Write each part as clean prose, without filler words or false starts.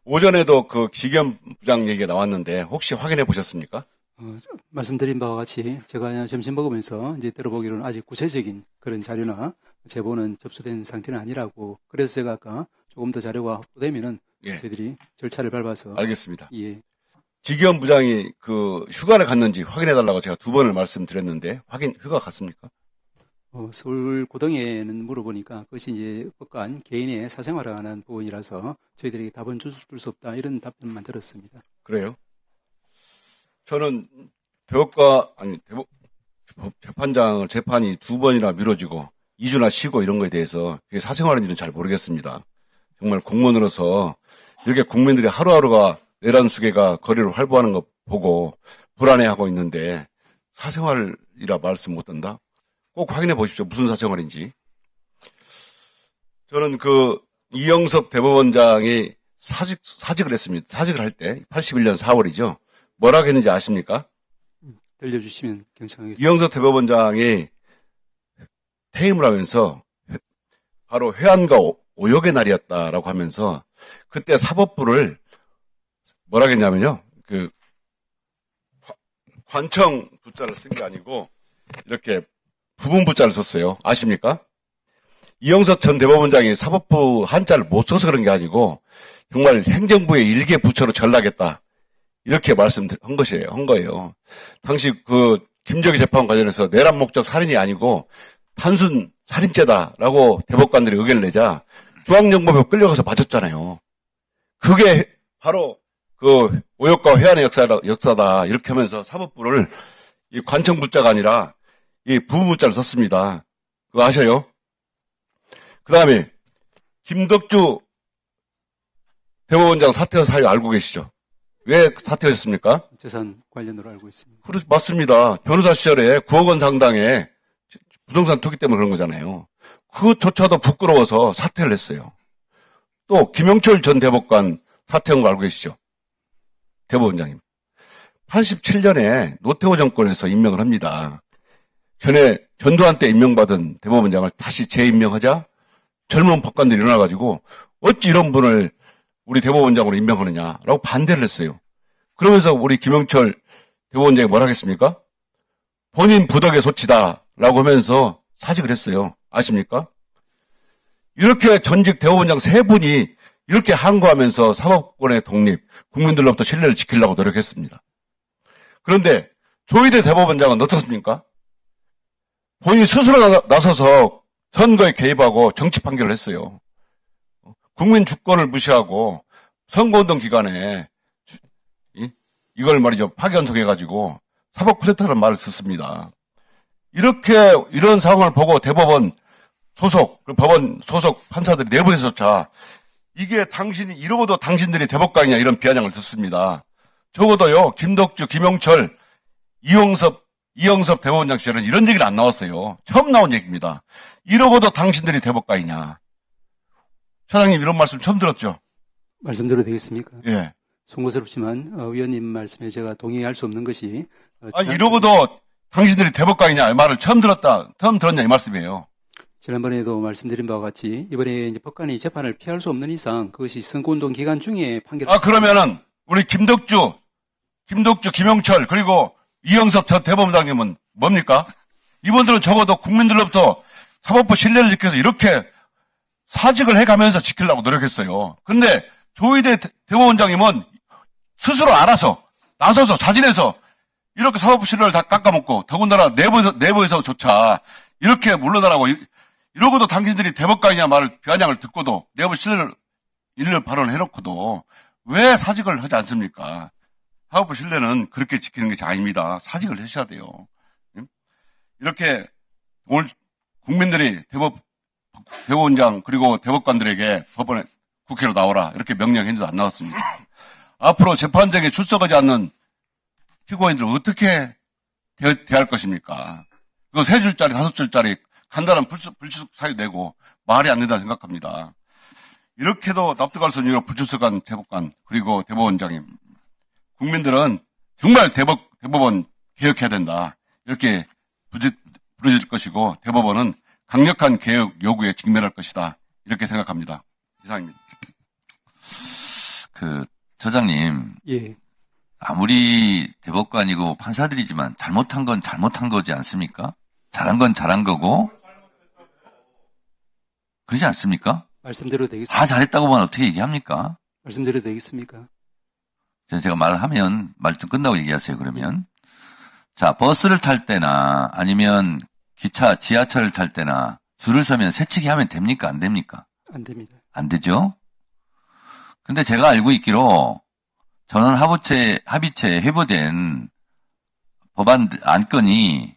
오전에도 그 지겸 부장 얘기가 나왔는데 혹시 확인해 보셨습니까? 말씀드린 바와 같이 제가 점심 먹으면서 이제 들어보기로는 아직 구체적인 그런 자료나 제보는 접수된 상태는 아니라고, 그래서 제가 아까 조금 더 자료가 확보되면은 예, 저희들이 절차를 밟아서. 알겠습니다. 예. 지겸 부장이 그 휴가를 갔는지 확인해 달라고 제가 두 번을 말씀드렸는데 휴가 갔습니까? 서울 고등에는 물어보니까 그것이 이제 법관 개인의 사생활에 관한 부분이라서 저희들이 답은 줄 수 없다, 이런 답변만 들었습니다. 그래요? 저는 재판장을 재판이 두 번이나 미뤄지고 2주나 쉬고 이런 거에 대해서 그게 사생활인지는 잘 모르겠습니다. 정말 공무원으로서 이렇게 국민들이 하루하루가 내란수계가 거리를 활보하는 거 보고 불안해하고 있는데 사생활이라 말씀 못 한다? 꼭 확인해 보십시오. 무슨 사생활인지. 저는 그 이영섭 대법원장이 사직을 했습니다. 사직을 할 때 81년 4월이죠. 뭐라고 했는지 아십니까? 들려주시면 경청하겠습니다. 이영섭 대법원장이 퇴임을 하면서 바로 회한과 오역의 날이었다라고 하면서 그때 사법부를 뭐라고 했냐면요. 그 관청 부자를 쓴 게 아니고 이렇게 부분 부자를 썼어요. 아십니까? 이영섭 전 대법원장이 사법부 한자를 못 써서 그런 게 아니고 정말 행정부의 일개 부처로 전락했다. 이렇게 한 거예요. 당시 그 김정희 재판 관련해서 내란 목적 살인이 아니고 단순 살인죄다라고 대법관들이 의견을 내자 중앙정보부에 끌려가서 맞았잖아요. 그게 바로 그 오역과 회한의 역사다. 이렇게 하면서 사법부를 이 관청부자가 아니라 이 부부부자를 썼습니다. 그거 아셔요? 그 다음에 김덕주 대법원장 사퇴 사유 알고 계시죠? 왜 사퇴하셨습니까? 재산 관련으로 알고 있습니다. 맞습니다. 변호사 시절에 9억 원 상당의 부동산 투기 때문에 그런 거잖아요. 그조차도 부끄러워서 사퇴를 했어요. 또 김영철 전 대법관 사퇴한 거 알고 계시죠? 대법원장님. 87년에 노태우 정권에서 임명을 합니다. 전에 전두환 때 임명받은 대법원장을 다시 재임명하자 젊은 법관들이 일어나가지고 어찌 이런 분을 우리 대법원장으로 임명하느냐라고 반대를 했어요. 그러면서 우리 김영철 대법원장이 뭘 하겠습니까? 본인 부덕의 소치다라고 하면서 사직을 했어요. 아십니까? 이렇게 전직 대법원장 세 분이 이렇게 항거하면서 사법권의 독립, 국민들로부터 신뢰를 지키려고 노력했습니다. 그런데 조희대 대법원장은 어떻습니까? 본인 스스로 나서서 선거에 개입하고 정치 판결을 했어요. 국민 주권을 무시하고 선거운동 기간에 이걸 말이죠. 파견송해가지고 사법 쿠데타라는 말을 썼습니다. 이런 상황을 보고 대법원 소속, 법원 소속 판사들이 내부에서조차 이게 이러고도 당신들이 대법관이냐 이런 비아냥을 듣습니다. 적어도요, 김덕주, 김영철, 이영섭 대법원장 시절은 이런 얘기는 안 나왔어요. 처음 나온 얘기입니다. 이러고도 당신들이 대법관이냐. 차장님 이런 말씀 처음 들었죠? 말씀드려도 되겠습니까? 예. 송구스럽지만 위원님 말씀에 제가 동의할 수 없는 것이 이러고도 당신들이 대법관이냐 이 말을 처음 들었냐 이 말씀이에요. 지난번에도 말씀드린 바와 같이 이번에 이제 법관이 재판을 피할 수 없는 이상 그것이 선거운동 기간 중에 판결. 그러면은 우리 김덕주, 김영철 그리고 이영섭 전 대법원장님은 뭡니까? 이분들은 적어도 국민들로부터 사법부 신뢰를 지켜서 이렇게 사직을 해가면서 지키려고 노력했어요. 근데 조희대 대법원장님은 스스로 나서서 자진해서 이렇게 사법부 신뢰를 다 깎아먹고 더군다나 내부에서조차 이렇게 물러나라고 이러고도 당신들이 대법관이냐 말을 비아냥을 듣고도 내부 신뢰를 발언을 해놓고도 왜 사직을 하지 않습니까? 사법부 신뢰는 그렇게 지키는 것이 아닙니다. 사직을 하셔야 돼요. 이렇게 오늘 국민들이 대법원장 그리고 대법관들에게 법원에 국회로 나오라 이렇게 명령했는데도 안 나왔습니다. 앞으로 재판장에 출석하지 않는 피고인들을 어떻게 대할 것입니까? 그거 3줄짜리 5줄짜리 간단한 불출석 사유 내고 말이 안 된다 생각합니다. 이렇게도 납득할 수 없는 불출석한 대법관 그리고 대법원장님, 국민들은 정말 대법원 개혁해야 된다 이렇게 부르질 것이고 대법원은 강력한 개혁 요구에 직면할 것이다 이렇게 생각합니다. 이상입니다. 처장님, 예, 아무리 대법관이고 판사들이지만 잘못한 건 잘못한 거지 않습니까? 잘한 건 잘한 거고, 그러지 않습니까? 말씀대로 되겠습니까? 다 잘했다고만 어떻게 얘기합니까? 말씀대로 되겠습니까? 제가 말을 하면 말 좀 끝나고 얘기하세요, 그러면. 자, 버스를 탈 때나 아니면 기차, 지하철을 탈 때나 줄을 서면 새치기 하면 됩니까? 안 됩니까? 안 됩니다. 안 되죠? 근데 제가 알고 있기로 전원 합의체 회부된 법안 안건이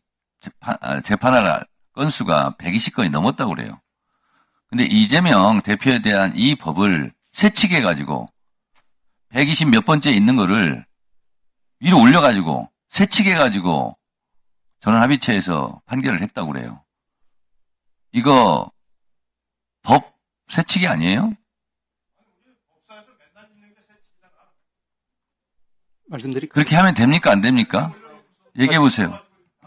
재판할 건수가 120건이 넘었다고 그래요. 근데 이재명 대표에 대한 이 법을 새치기 해가지고 120 몇 번째 있는 거를 위로 올려가지고 새치기 해가지고 전원 합의체에서 판결을 했다고 그래요. 이거 법 새치기 아니에요? 말씀드릴까요? 그렇게 하면 됩니까? 안 됩니까? 얘기해 보세요.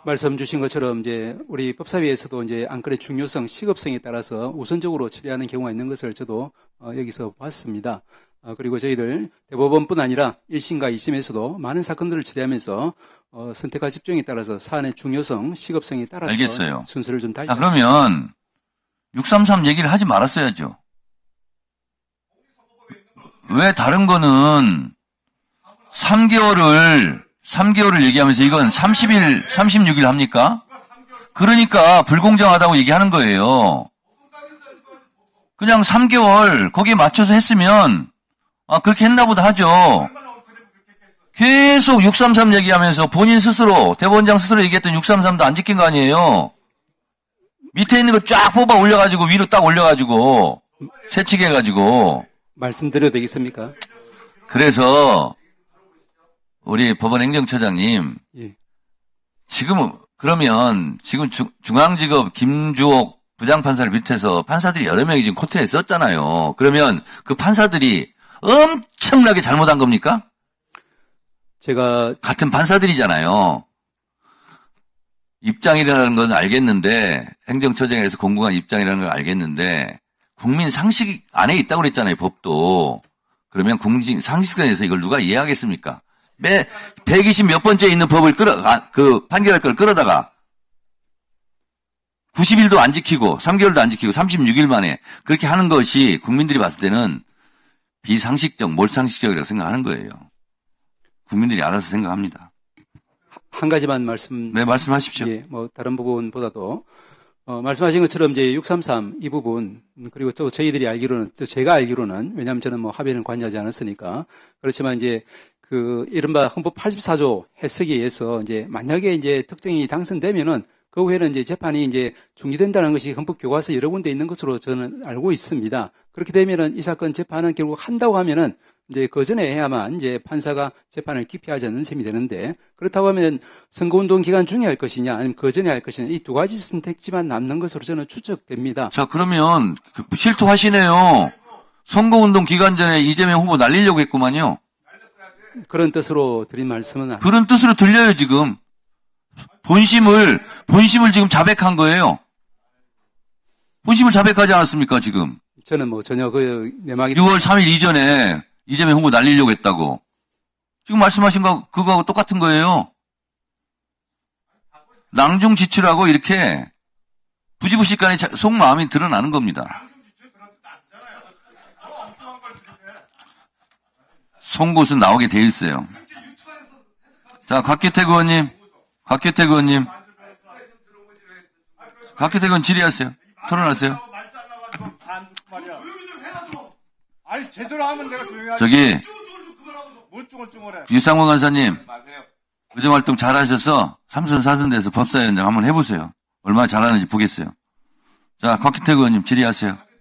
말씀 주신 것처럼 이제 우리 법사위에서도 이제 안건의 중요성, 시급성에 따라서 우선적으로 처리하는 경우가 있는 것을 저도 여기서 봤습니다. 그리고 저희들 대법원뿐 아니라 1심과 2심에서도 많은 사건들을 처리하면서 선택과 집중에 따라서 사안의 중요성, 시급성에 따라서 알겠어요. 순서를 좀 자, 달리. 그러면 633 얘기를 하지 말았어야죠. 왜 다른 거는 3개월을 얘기하면서 이건 30일, 36일 합니까? 그러니까 불공정하다고 얘기하는 거예요. 그냥 3개월 거기에 맞춰서 했으면 그렇게 했나 보다 하죠. 계속 633 얘기하면서 본인 스스로, 대법원장 스스로 얘기했던 633도 안 지킨 거 아니에요. 밑에 있는 거 쫙 뽑아 올려가지고 위로 딱 올려가지고 새치기 해가지고. 말씀드려도 되겠습니까? 그래서 우리 법원 행정처장님, 예. 그러면 지금 중앙지법 김주옥 부장판사를 비롯해서 판사들이 여러 명이 지금 코트에 썼잖아요. 그러면 그 판사들이 엄청나게 잘못한 겁니까? 제가 같은 판사들이잖아요. 입장이라는 건 알겠는데, 행정처장에서 공공한 입장이라는 걸 알겠는데, 국민 상식 안에 있다고 그랬잖아요, 법도. 그러면 국민 상식선에서 이걸 누가 이해하겠습니까? 120 몇 번째 있는 법을 판결할 걸 끌어다가 90일도 안 지키고 3개월도 안 지키고 36일 만에 그렇게 하는 것이 국민들이 봤을 때는 비상식적, 몰상식적이라고 생각하는 거예요. 국민들이 알아서 생각합니다. 한 가지만 말씀. 네, 말씀하십시오. 예, 뭐 다른 부분보다도 말씀하신 것처럼 이제 633 이 부분 그리고 또 저희들이 알기로는 제가 알기로는 왜냐하면 저는 뭐 합의는 관여하지 않았으니까 그렇지만 이제 그 이른바 헌법 84조 해석에 의해서 이제 만약에 이제 특정인이 당선되면은 그 후에는 이제 재판이 이제 중지된다는 것이 헌법 교과서 여러 군데 있는 것으로 저는 알고 있습니다. 그렇게 되면은 이 사건 재판은 결국 한다고 하면은 이제 그 전에 해야만 이제 판사가 재판을 기피하지 않는 셈이 되는데 그렇다고 하면 선거운동 기간 중에 할 것이냐 아니면 그 전에 할 것이냐 이 두 가지 선택지만 남는 것으로 저는 추측됩니다. 자, 그러면 실토하시네요. 선거운동 기간 전에 이재명 후보 날리려고 했구만요. 그런 뜻으로 드린 말씀은 그런 뜻으로 들려요, 지금. 본심을 지금 자백한 거예요. 본심을 자백하지 않았습니까, 지금? 저는 뭐 전혀 그 내막이 6월 3일 이전에 이재명 후보 날리려고 했다고. 지금 말씀하신 거, 그거하고 똑같은 거예요. 낭중지추라고 이렇게 부지부식간에 속마음이 드러나는 겁니다. 송곳은 나오게 돼 있어요. 자, 곽규택 의원님. 곽규택 의원 질의하세요. 토론하세요. 아니 제대로 하면 내가 조용히 하지. 저기 뭘 쭈글쭈글해. 유상문 간사님, 의정활동 잘하셔서 3선 4선 돼서 법사위원장 한번 해보세요. 얼마나 잘하는지 보겠어요. 자, 곽규택 의원님 질의하세요.